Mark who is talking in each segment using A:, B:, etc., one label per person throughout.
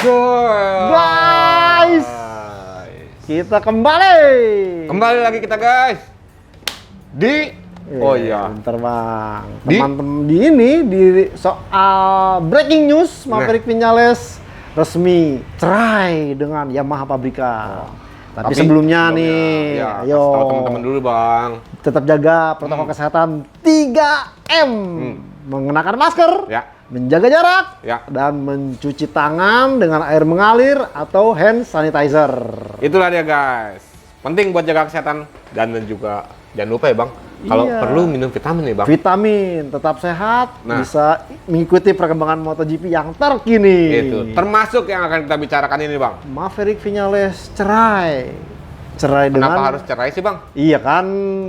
A: Guys, kita kembali
B: lagi kita guys di
A: bentar bang, teman-teman di soal breaking news, Maverick Viñales resmi cerai dengan Yamaha Pabrika. Tapi sebelumnya nih,
B: ya,
A: ayo
B: tahu teman-teman dulu bang,
A: tetap jaga protokol kesehatan 3M, mengenakan masker, menjaga jarak, dan mencuci tangan dengan air mengalir atau hand sanitizer.
B: Itulah dia guys, penting buat jaga kesehatan dan juga jangan lupa ya bang, kalau perlu minum vitamin nih bang.
A: Vitamin, tetap sehat, bisa mengikuti perkembangan MotoGP yang terkini.
B: Itu, termasuk yang akan kita bicarakan ini bang.
A: Maverick Viñales cerai dengan...
B: Kenapa harus cerai sih bang?
A: Iya kan,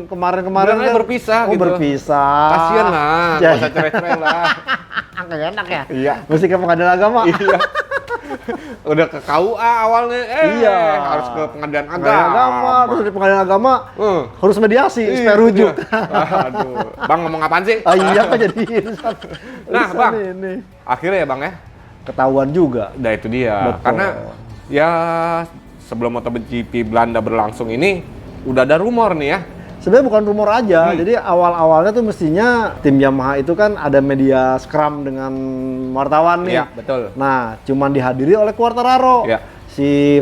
A: kemarin-kemarin kan
B: berpisah gitu.
A: Berpisah.
B: Kasian lah, nggak usah cerai-cerai lah.
A: Kayak enak ya?
B: Iya.
A: Mesti ke pengadilan agama.
B: Iya. Udah ke KUA awalnya, harus ke pengadilan agama.
A: Terus di pengadilan agama harus mediasi, supaya rujuk.
B: Aduh, bang ngomong apaan sih?
A: Iya kok jadi
B: Nah bang, akhirnya ya bang ya,
A: ketahuan juga.
B: Nah itu dia.
A: Betul.
B: Karena ya sebelum MotoGP Belanda berlangsung ini udah ada rumor nih ya.
A: Sebenarnya bukan rumor aja, jadi awal-awalnya tuh mestinya tim Yamaha itu kan ada media scrum dengan wartawan nih.
B: Iya, betul.
A: Nah, cuman dihadiri oleh Quartararo.
B: Iya.
A: Si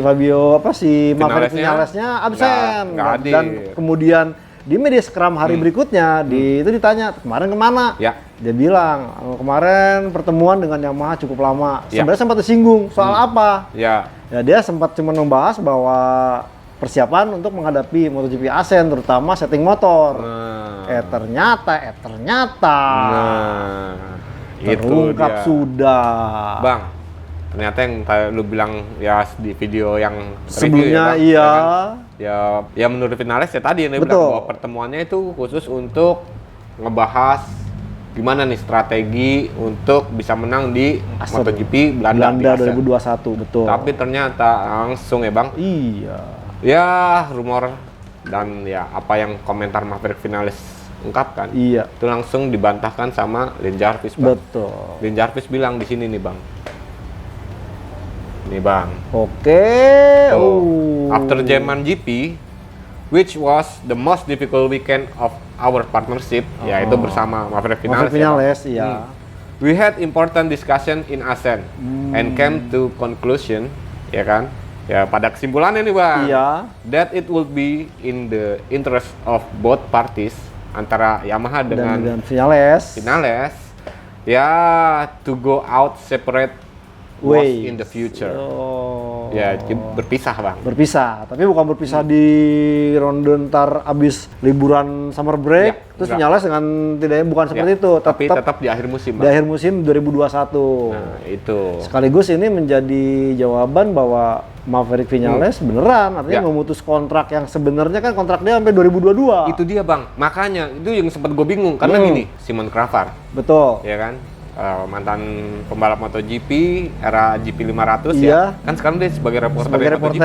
A: Maverick Viñalesnya absen.
B: Nggak hadir.
A: Dan kemudian di media scrum hari berikutnya, itu ditanya, kemarin kemana?
B: Ya.
A: Dia bilang, kemarin pertemuan dengan Yamaha cukup lama.
B: Ya.
A: Sebenarnya sempat disinggung, soal apa?
B: Ya.
A: Ya, dia sempat cuma membahas bahwa persiapan untuk menghadapi MotoGP Asen, terutama setting motor. Ternyata terungkap sudah.
B: Bang, ternyata yang lu bilang ya di video yang
A: sebelumnya,
B: review, ya, bang, ya menurut Viñales ya tadi yang dia bilang bahwa pertemuannya itu khusus untuk ngebahas gimana nih strategi untuk bisa menang di MotoGP Belanda
A: 2021, betul.
B: Tapi ternyata langsung ya bang.
A: Iya.
B: Ya rumor dan ya apa yang komentar Maverick Viñales ungkapkan.
A: Iya.
B: Itu langsung dibantahkan sama Lin Jarvis bang.
A: Betul.
B: Lin Jarvis bilang di sini nih bang. Nih bang.
A: Oke.
B: After Jerman GP, which was the most difficult weekend of our partnership, yaitu bersama Maverick Viñales.
A: Iya.
B: We had important discussion in Asen and came to conclusion, ya kan? Ya pada kesimpulannya nih bang.
A: Iya.
B: That it would be in the interest of both parties, antara Yamaha dengan
A: Viñales.
B: Ya to go out separate ways in the future. Ya berpisah bang.
A: Berpisah, tapi bukan berpisah di ronde ntar abis liburan summer break, terus Viñales dengan bukan seperti itu,
B: tapi tetap di akhir musim.
A: Di akhir musim 2021.
B: Nah itu.
A: Sekaligus ini menjadi jawaban bahwa Maverick Viñales beneran, artinya memutus kontrak yang sebenarnya kan kontrak dia sampai 2022.
B: Itu dia bang, makanya itu yang sempat gue bingung karena gini, Simon Cravar.
A: Betul.
B: Ya kan? Mantan pembalap MotoGP era GP 500 ya. Kan sekarang dia sebagai reporter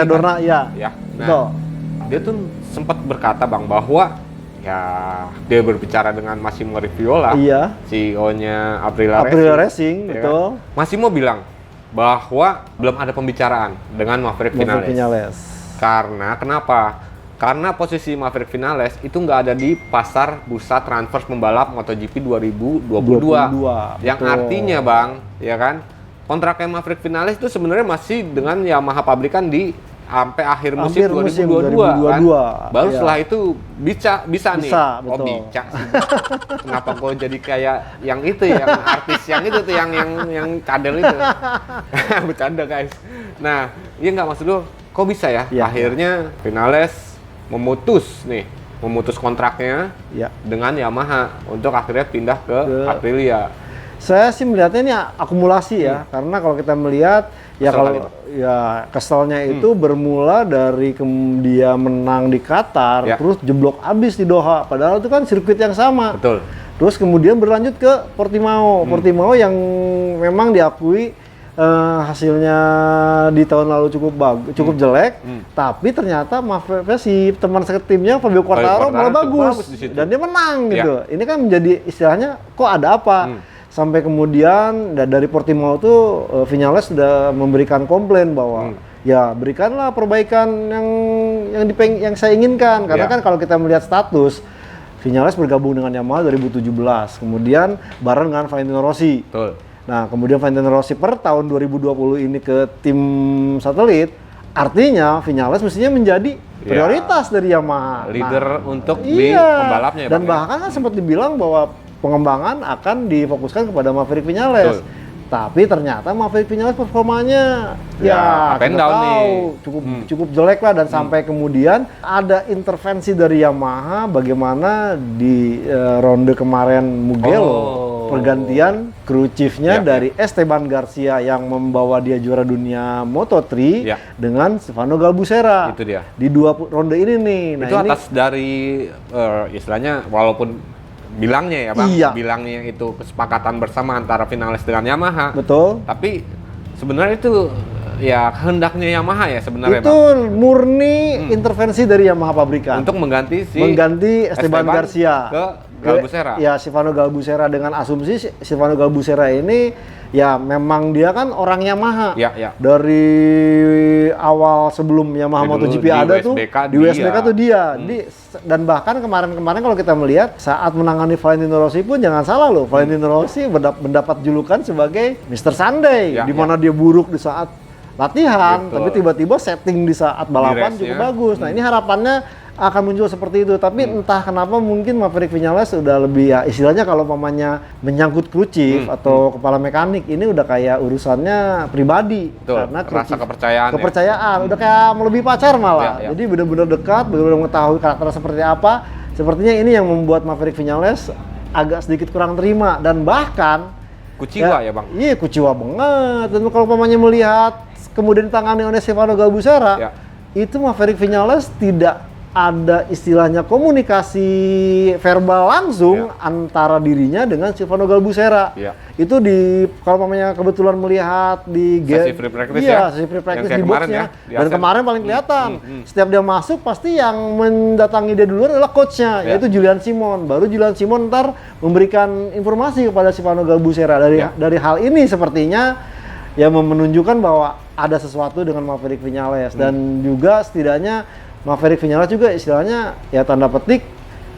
A: Dorna,
B: kan? Ya. Nah, dia tuh sempat berkata bang bahwa ya dia berbicara dengan Massimo Riviola, CEO-nya Aprilia Racing,
A: betul.
B: Kan? Massimo bilang bahwa belum ada pembicaraan dengan Maverick Viñales. Karena kenapa? Karena posisi Maverick Viñales itu nggak ada di pasar bursa transfer pembalap MotoGP 2022. Yang artinya bang, ya kan, kontraknya Maverick Viñales itu sebenarnya masih dengan Yamaha pabrikan di sampai akhir musim 2022 kan. Baru setelah itu bisa nih.
A: Betul.
B: Bisa sih. Kenapa kok jadi kayak yang itu ya, yang artis yang itu tuh yang cadel itu. Bercanda guys. Nah, iya nggak maksud lu, kok bisa ya? Akhirnya Viñales memutus kontraknya dengan Yamaha untuk akhirnya pindah ke Aprilia.
A: Saya sih melihatnya ini akumulasi ya, karena kalau kita melihat keselnya itu bermula dari dia menang di Qatar, terus jeblok abis di Doha, padahal itu kan sirkuit yang sama.
B: Betul.
A: Terus kemudian berlanjut ke Portimao, Portimao yang memang diakui hasilnya di tahun lalu cukup jelek, tapi ternyata si teman setimnya Fabio Quartararo malah bagus dan dia menang gitu. Ini kan menjadi istilahnya kok ada apa? sampai kemudian dari Portimao tuh Viñales sudah memberikan komplain bahwa ya berikanlah perbaikan yang saya inginkan, karena kan kalau kita melihat status Viñales bergabung dengan Yamaha 2017, kemudian bareng dengan Valentino Rossi.
B: Betul.
A: Nah, kemudian Valentino Rossi per tahun 2020 ini ke tim satelit, artinya Viñales mestinya menjadi prioritas dari Yamaha.
B: Leader untuk di pembalapnya ya,
A: dan bahkan kan sempat dibilang bahwa pengembangan akan difokuskan kepada Maverick Viñales. Tapi ternyata Maverick Viñales performanya ya
B: up and down nih.
A: Cukup jelek lah, dan sampai kemudian ada intervensi dari Yamaha bagaimana di ronde kemarin Mugello pergantian kru chiefnya dari Esteban Garcia yang membawa dia juara dunia Moto3 dengan Stefano Galbusera.
B: Itu dia.
A: Di 2 ronde ini nih. Nah,
B: itu atas dari istilahnya walaupun bilangnya ya Bang, bilangnya itu kesepakatan bersama antara Viñales dengan Yamaha.
A: Betul.
B: Tapi sebenarnya itu ya kehendaknya Yamaha ya sebenarnya
A: itu Bang. Murni intervensi dari Yamaha pabrikan.
B: Untuk mengganti
A: Esteban Garcia
B: ke Galbusera.
A: Ya, Stefano Galbusera, dengan asumsi Stefano Galbusera ini ya memang dia kan orang Yamaha. Dari awal sebelum Yamaha MotoGP ada tuh di WSBK tuh dia. Dan bahkan kemarin-kemarin kalau kita melihat saat menangani Valentino Rossi pun jangan salah loh, Valentino Rossi mendapat julukan sebagai Mr. Sunday, di mana dia buruk di saat latihan, tapi tiba-tiba setting di saat balapan cukup bagus. Nah, ini harapannya akan muncul seperti itu, tapi entah kenapa mungkin Maverick Viñales udah lebih ya istilahnya kalau mamanya menyangkut kru chief atau kepala mekanik ini udah kayak urusannya pribadi.
B: Karena rasa
A: kepercayaan udah kayak melebihi pacar malah. Jadi benar-benar dekat, benar-benar mengetahui karakter seperti apa. Sepertinya ini yang membuat Maverick Viñales agak sedikit kurang terima, dan bahkan
B: kuciwa ya Bang.
A: Iya, kuciwa banget. Dan kalau mamanya melihat kemudian ditangani oleh Stefano Galbusera, itu Maverick Viñales tidak ada istilahnya komunikasi verbal langsung antara dirinya dengan Stefano Galbusera. Itu kalau mamanya kebetulan melihat di
B: sesi free practice
A: sesi free practice di boxnya. Dan kemarin paling kelihatan, setiap dia masuk pasti yang mendatangi dia duluan adalah coachnya, yaitu Julian Simon. Baru Julian Simon ntar memberikan informasi kepada Stefano Galbusera. Dari hal ini sepertinya ya menunjukkan bahwa ada sesuatu dengan Maverick Viñales, dan juga setidaknya Maverick Viñales juga istilahnya ya tanda petik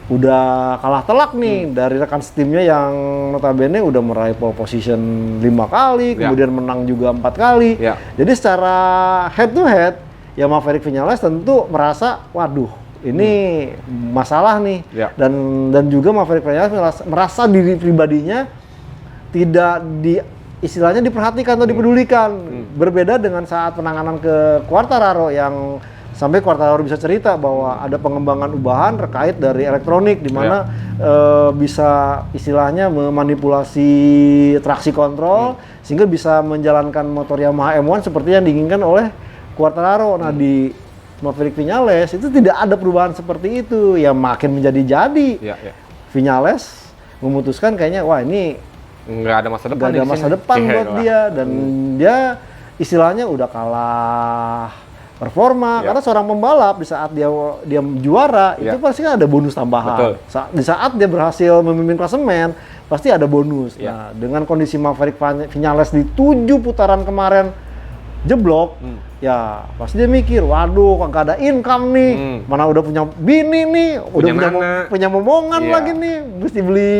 A: udah kalah telak nih dari rekan setimnya yang notabene udah meraih pole position 5 kali, kemudian menang juga 4 kali. Jadi secara head to head ya Maverick Viñales tentu merasa waduh ini masalah nih. Dan juga Maverick Viñales merasa diri pribadinya tidak istilahnya diperhatikan atau dipedulikan. Berbeda dengan saat penanganan ke Quartararo yang sampai Quartararo bisa cerita bahwa ada pengembangan ubahan terkait dari elektronik di mana bisa istilahnya memanipulasi traksi kontrol sehingga bisa menjalankan motor Yamaha M1 seperti yang diinginkan oleh Quartararo. Nah, di Maverick Viñales itu tidak ada perubahan seperti itu. Ya makin menjadi-jadi. Viñales memutuskan kayaknya wah ini
B: nggak ada masa depan.
A: Nggak ada masa depan buat dia, dan dia istilahnya udah kalah performa karena seorang pembalap di saat dia juara itu pasti kan ada bonus tambahan. Di saat dia berhasil memimpin klasemen pasti ada bonus. Nah, dengan kondisi Maverick Viñales di 7 putaran kemarin jeblok, ya pasti dia mikir, waduh kagak ada income nih, mana udah punya bini nih, udah punya momongan lagi nih, mesti beli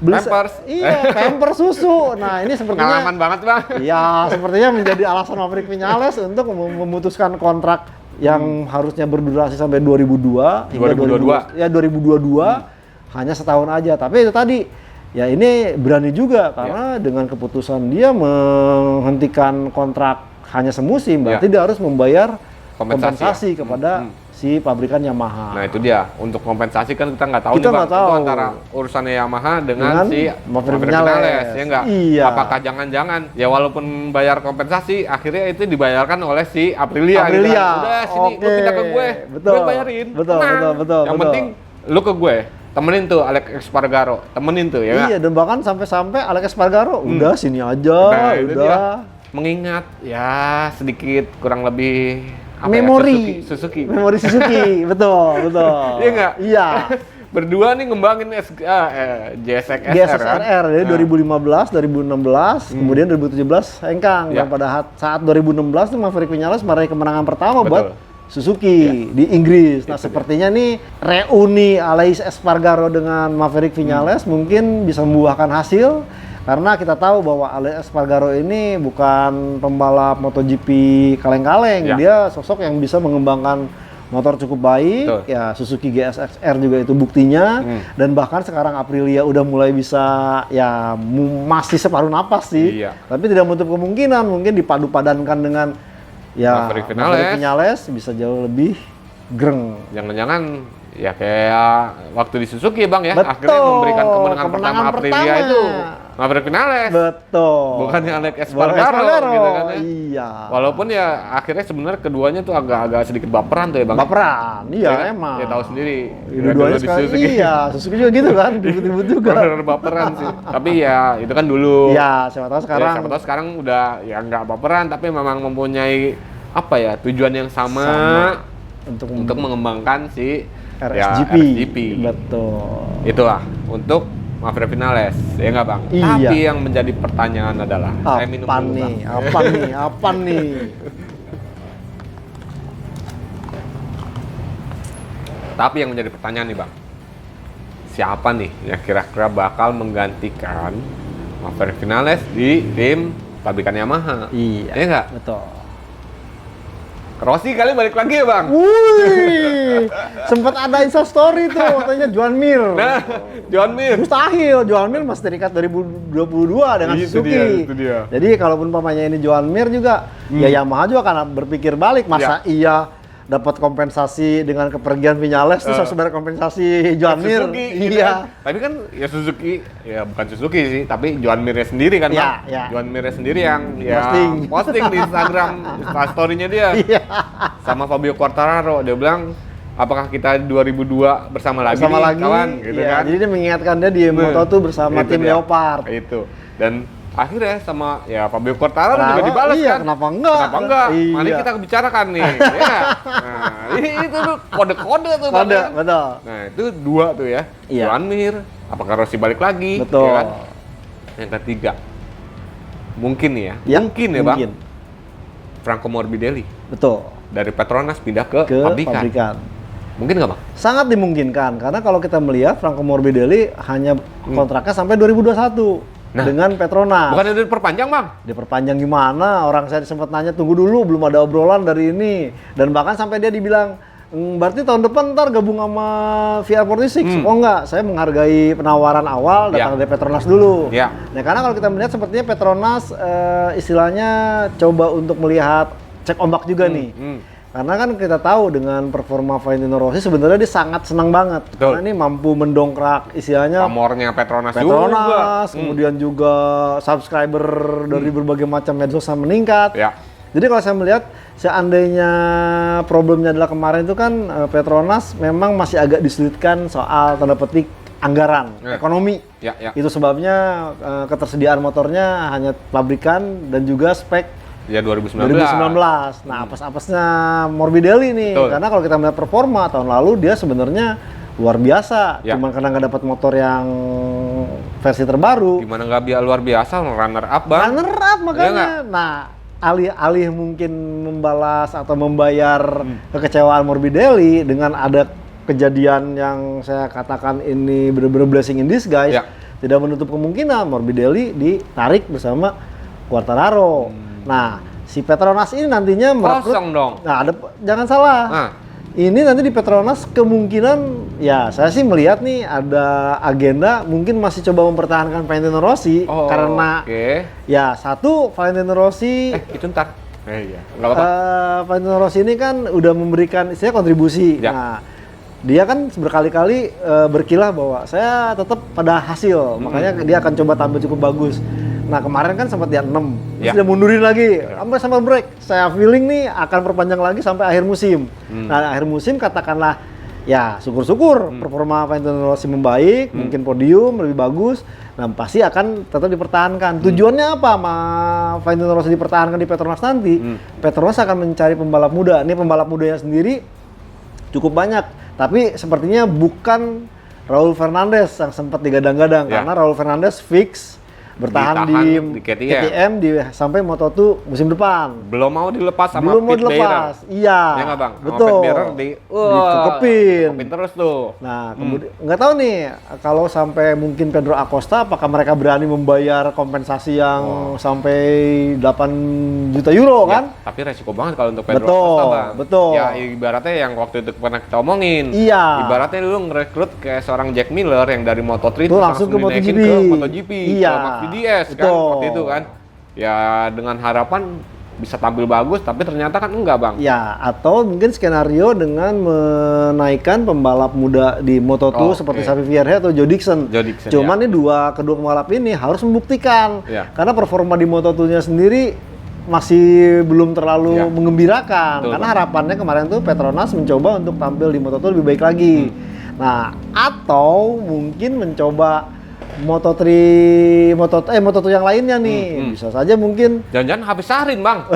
B: Pampers.
A: Pampers susu. Nah, ini sepertinya
B: pengalaman banget Bang.
A: Iya, sepertinya menjadi alasan Maverick Viñales untuk memutuskan kontrak yang harusnya berdurasi sampai 2022 hingga 2022 hanya setahun aja. Tapi itu tadi ya ini berani juga karena dengan keputusan dia menghentikan kontrak hanya semusim, berarti dia harus membayar kompensasi kepada si pabrikan Yamaha.
B: Nah itu dia, untuk kompensasi kan kita nggak tahu nih Bang, itu antara urusannya Yamaha dengan si Maverick Viñales, ya nggak? Apakah jangan-jangan ya walaupun bayar kompensasi, akhirnya itu dibayarkan oleh si Aprilia. Gitu kan? Udah sini, lu pindah ke gue bayarin. Betul. Yang penting lu ke gue. Temenin tuh Alex Espargaro, temenin tuh ya.
A: Iya, dan bahkan sampai Alex Espargaro udah sini aja, udah.
B: Mengingat ya sedikit kurang lebih
A: memori
B: Suzuki.
A: Memori Suzuki, betul.
B: Iya nggak?
A: Iya.
B: berdua nih ngembangin JSX
A: GSX-RR dari 2015, 2016, kemudian 2017 hengkang. Dan pada saat 2016 tuh Maverick Vinales meraih kemenangan pertama buat Suzuki di Inggris. Nah, sepertinya nih reuni Aleix Espargaro dengan Maverick Vinales mungkin bisa membuahkan hasil. Karena kita tahu bahwa Aleix Espargaro ini bukan pembalap MotoGP kaleng-kaleng, dia sosok yang bisa mengembangkan motor cukup baik. Ya Suzuki GSX-R juga itu buktinya. Dan bahkan sekarang Aprilia udah mulai bisa, ya masih separuh napas sih. Tapi tidak menutup kemungkinan mungkin dipadu-padankan dengan
B: Maverick
A: Vinales bisa jauh lebih greng.
B: Jangan-jangan ya kayak waktu di Suzuki Bang ya,
A: Betul.
B: akhirnya memberikan kemenangan pertama Aprilia itu Maverick Vinales.
A: Betul.
B: Bukannya Aleix Espargaro gitu kan ya.
A: Iya.
B: Walaupun ya akhirnya sebenarnya keduanya tuh agak sedikit baperan tuh ya Bang.
A: Baperan, iya emang.
B: Ya tahu sendiri.
A: Dua-duanya sekali, iya. Suzuki juga gitu kan, ribut-ribut juga.
B: Bener baperan sih. Tapi ya itu kan dulu.
A: Iya, siapa tahu sekarang.
B: Ya, siapa tahu sekarang udah ya nggak baperan, tapi memang mempunyai apa ya, tujuan yang sama untuk mengembangkan si RSGP.
A: Betul.
B: Itulah untuk Maverick Vinales, ya nggak Bang?
A: Iya.
B: Tapi yang menjadi pertanyaan adalah, saya minum dulu,
A: nih?
B: Bang.
A: Apa nih?
B: Tapi yang menjadi pertanyaan nih Bang, siapa nih yang kira-kira bakal menggantikan Maverick Vinales di tim pabrikan Yamaha?
A: Iya.
B: Ya nggak?
A: Betul.
B: Rossi kali balik lagi ya Bang?
A: Wih, sempat ada instastory tuh, katanya Joan Mir.
B: Nah, Joan Mir.
A: Mustahil, Joan Mir masih terikat 2022 dengan Suzuki.
B: Itu dia.
A: Jadi kalaupun pamannya ini Joan Mir juga, ya Yamaha juga akan berpikir balik. Masa iya dapat kompensasi dengan kepergian Vinales terus harus bayar kompensasi Joan Mir.
B: Suzuki, gitu kan. Tapi kan ya Suzuki, ya bukan Suzuki sih, tapi Joan Mirnya sendiri kan Bang. Joan Mirnya sendiri yang posting di Instagram story-nya dia. Sama Fabio Quartararo, dia bilang apakah kita 2002 bersama lagi kawan gitu kan.
A: Jadi dia mengingatkan dia di Moto tuh bersama tim Leopard.
B: Itu. Dan akhirnya sama ya Fabio Quartararo juga dibalas kan.
A: Kenapa enggak?
B: Mari kita bicarakan nih. Ya. Nah, itu tuh kode-kode tuh
A: Kode,
B: Bang.
A: betul.
B: Nah, itu dua tuh ya. Joan Mir, apakah Rossi balik lagi?
A: Betul.
B: Ya kan? Yang ketiga, mungkin nih ya. Mungkin ya Bang. Franco Morbidelli.
A: Betul.
B: Dari Petronas pindah ke pabrikan. Mungkin nggak Bang?
A: Sangat dimungkinkan, karena kalau kita melihat Franco Morbidelli hanya kontraknya sampai 2021. Dengan Petronas.
B: Bukan udah diperpanjang Bang?
A: Diperpanjang gimana? Orang saya sempat nanya, tunggu dulu, belum ada obrolan dari ini. Dan bahkan sampai dia dibilang, berarti tahun depan ntar gabung sama VR46. Oh enggak, saya menghargai penawaran awal, datang dari Petronas dulu. Nah, karena kalau kita melihat sepertinya Petronas istilahnya coba untuk melihat cek ombak juga nih. Karena kan kita tahu dengan performa Valentino Rossi sebenarnya dia sangat senang banget. Karena ini mampu mendongkrak istilahnya
B: pamornya Petronas
A: juga. Kemudian juga subscriber dari berbagai macam medsos meningkat. Jadi kalau saya melihat seandainya problemnya adalah kemarin itu kan Petronas memang masih agak disulitkan soal tanda petik anggaran, ekonomi. Itu sebabnya ketersediaan motornya hanya pabrikan dan juga spek 2019. Nah, apes-apesnya Morbidelli nih. Karena kalau kita melihat performa tahun lalu dia sebenarnya luar biasa. Cuman karena nggak dapat motor yang versi terbaru.
B: Gimana nggak luar biasa, runner up Bang?
A: Runner up makanya. Nah, alih-alih mungkin membalas atau membayar kekecewaan Morbidelli dengan ada kejadian yang saya katakan ini benar-benar blessing in disguise, tidak menutup kemungkinan Morbidelli ditarik bersama Quartararo. Nah, si Petronas ini nantinya merekrut.
B: Kosong dong.
A: Nah, jangan salah. Ini nanti di Petronas kemungkinan, ya saya sih melihat nih ada agenda mungkin masih coba mempertahankan Valentino Rossi karena ya satu Valentino Rossi
B: itu ntar.
A: Valentino Rossi ini kan udah memberikan istilahnya kontribusi. Nah, dia kan berkali-kali berkilah bahwa saya tetap pada hasil, makanya dia akan coba tampil cukup bagus. Nah, kemarin kan sempat di 6, terus dia mundurin lagi sampai summer break. Saya feeling nih akan perpanjang lagi sampai akhir musim. Nah, akhir musim katakanlah ya syukur-syukur performa Valentino Rossi membaik, mungkin podium lebih bagus. Nah, pasti akan tetap dipertahankan. Tujuannya apa sama Valentino Rossi dipertahankan di Petronas nanti? Petronas akan mencari pembalap muda. Ini pembalap mudanya sendiri cukup banyak, tapi sepertinya bukan Raul Fernandez yang sempat digadang-gadang karena Raul Fernandez fix bertahan di KTM sampai Moto2 musim depan.
B: Belum mau dilepas sama
A: Belum mau dilepas. Iya.
B: Ya nggak Bang?
A: Betul.
B: Dikekepin terus tuh.
A: Nah, kemudian nggak tahu nih kalau sampai mungkin Pedro Acosta apakah mereka berani membayar kompensasi yang sampai 8 juta euro kan?
B: Tapi resiko banget kalau untuk Pedro Acosta, Bang.
A: Betul.
B: Ya ibaratnya yang waktu itu pernah kita omongin.
A: Iya.
B: Ibaratnya lu ngerekrut kayak seorang Jack Miller yang dari Moto3
A: itu langsung ke
B: MotoGP.
A: Iya.
B: DS kan waktu itu kan. Ya dengan harapan bisa tampil bagus tapi ternyata kan enggak, Bang.
A: Ya, atau mungkin skenario dengan menaikkan pembalap muda di Moto2 seperti Xavi Vierge atau Joe Dixon. Cuman nih kedua pembalap ini harus membuktikan. Karena performa di Moto2-nya sendiri masih belum terlalu mengembirakan. Karena harapannya kemarin tuh Petronas mencoba untuk tampil di Moto2 lebih baik lagi. Nah, atau mungkin mencoba Moto2 yang lainnya nih. Bisa saja mungkin
B: jangan-jangan habis Sarin, Bang.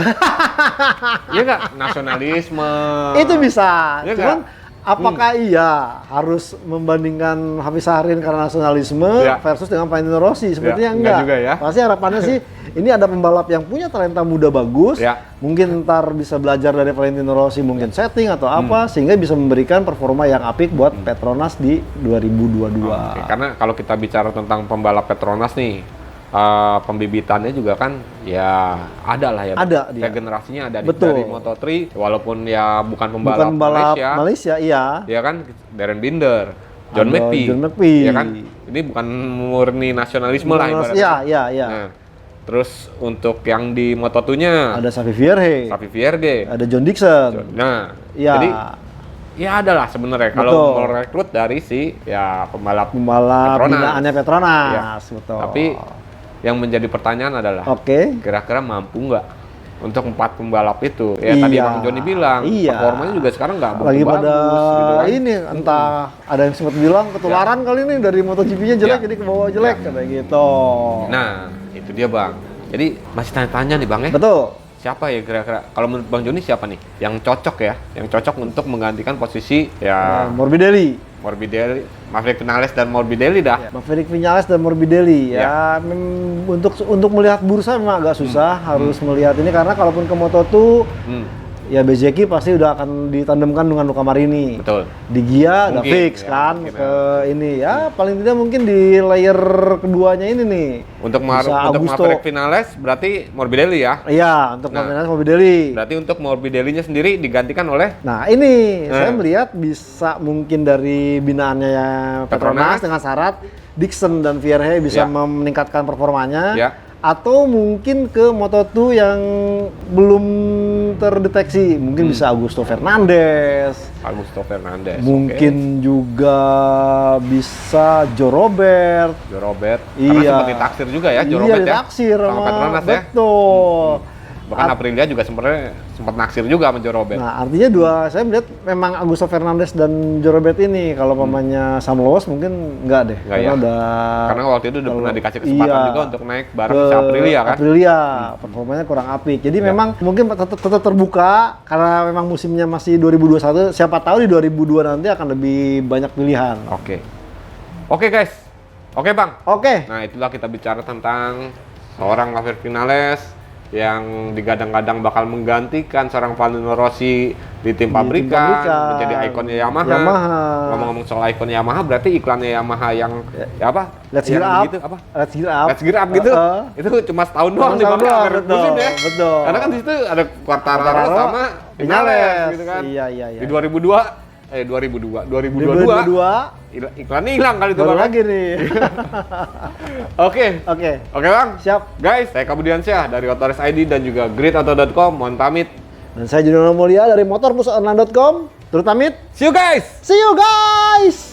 B: Iya nggak? Nasionalisme.
A: Itu bisa. Ya, cuman apakah iya harus membandingkan Hafiz Sarin karena nasionalisme versus dengan Valentino Rossi? Sepertinya enggak.
B: Juga ya.
A: Pasti harapannya sih ini ada pembalap yang punya talenta muda bagus. Mungkin ntar bisa belajar dari Valentino Rossi, mungkin setting atau apa sehingga bisa memberikan performa yang apik buat Petronas di 2022.
B: Karena kalau kita bicara tentang pembalap Petronas nih, pembibitannya juga kan ya ada lah ya.
A: Ada dia.
B: Generasinya ada dari Moto3 walaupun ya bukan pembalap
A: Malaysia, iya.
B: Ya kan Darren Binder, John McPhee. Ya kan? Ini bukan murni nasionalisme lah ibaratnya.
A: Iya.
B: Nah, terus untuk yang di Moto2-nya
A: ada Xavi Vierge, ada John Dixon.
B: Nah, jadi ya adalah sebenarnya kalau merekrut dari si pembalap
A: binaannya Petronas. Betul.
B: Tapi yang menjadi pertanyaan adalah kira-kira mampu nggak untuk 4 pembalap itu? Ya tadi Bang Joni bilang performanya juga sekarang nggak
A: lagi
B: bagus
A: pada
B: gitu kan.
A: ini entah ada yang sempat bilang ketularan kali ini dari MotoGP-nya jelek jadi ke bawah jelek kayak gitu.
B: Nah, itu dia Bang. Jadi masih tanya-tanya nih Bang ya.
A: Betul.
B: Siapa ya kira-kira kalau menurut Bang Joni siapa nih yang cocok untuk menggantikan posisi
A: Morbidelli,
B: Maverick Vinales dan Morbidelli dah.
A: Maverick Vinales dan Morbidelli untuk melihat bursa memang agak susah harus melihat ini karena kalaupun ke Moto2 ya Bezzecchi pasti udah akan ditandemkan dengan Luca Marini.
B: Betul.
A: Di Gia udah fix kan ke ini paling tidak mungkin di layer keduanya ini nih.
B: Untuk Maverick Vinales berarti Morbidelli ya?
A: Iya, untuk Morbidelli.
B: Berarti untuk Morbidelli-nya sendiri digantikan oleh?
A: Nah ini saya melihat bisa mungkin dari binaannya Petronas dengan syarat Dixon dan Vierge bisa meningkatkan performanya. Atau mungkin ke Moto2 yang belum terdeteksi, mungkin bisa Augusto Fernandez. Mungkin juga bisa Joe Robert.
B: Karena sempat ditaksir juga ya Joe Robert
A: ditaksir
B: sama Petronas ya.
A: Betul.
B: Bahkan Aprilia juga sebenarnya sempat naksir juga sama Joe Robert.
A: Nah, artinya saya melihat memang Augusto Fernandez dan Joe Robert ini kalau pamannya Sam Lowe's mungkin enggak deh.
B: Karena waktu itu udah pernah dikasih kesempatan juga untuk naik bareng ke Aprilia kan.
A: Performanya kurang apik. Jadi memang mungkin tetap terbuka karena memang musimnya masih 2021. Siapa tahu di 2002 nanti akan lebih banyak pilihan.
B: Oke guys. Oke Bang.
A: Nah,
B: itulah kita bicara tentang seorang Maverick Vinales yang digadang-gadang bakal menggantikan seorang Valentino Rossi di tim pabrikan, menjadi ikonnya Yamaha. Ngomong-ngomong soal ikon Yamaha, berarti iklannya Yamaha yang
A: Let's Gear Up
B: gitu,
A: Let's Gear Up
B: gitu. Itu cuma setahun doang nih Bang, musim ya.
A: Betul.
B: Karena kan di situ ada Quartararo sama Vinales gitu kan.
A: Iya.
B: Di 2022 iklannya hilang kali itu
A: Bang. Lagi nih.
B: Oke Bang.
A: Siap.
B: Guys, saya Kabudiansyah dari Otoris ID dan juga gridauto.com. Mohon pamit.
A: Dan saya Juniono Mulia dari motorpusonline.com. Turut pamit.
B: See you guys.